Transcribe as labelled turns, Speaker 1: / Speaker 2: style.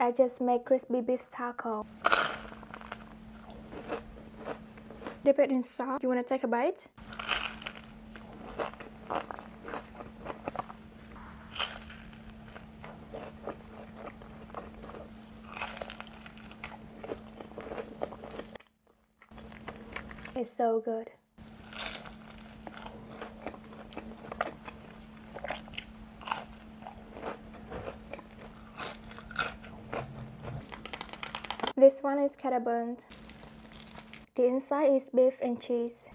Speaker 1: I just made crispy beef taco. Dip it in salt. You want to take a bite? It's so good. This one is kind of burnt. The inside is beef and cheese.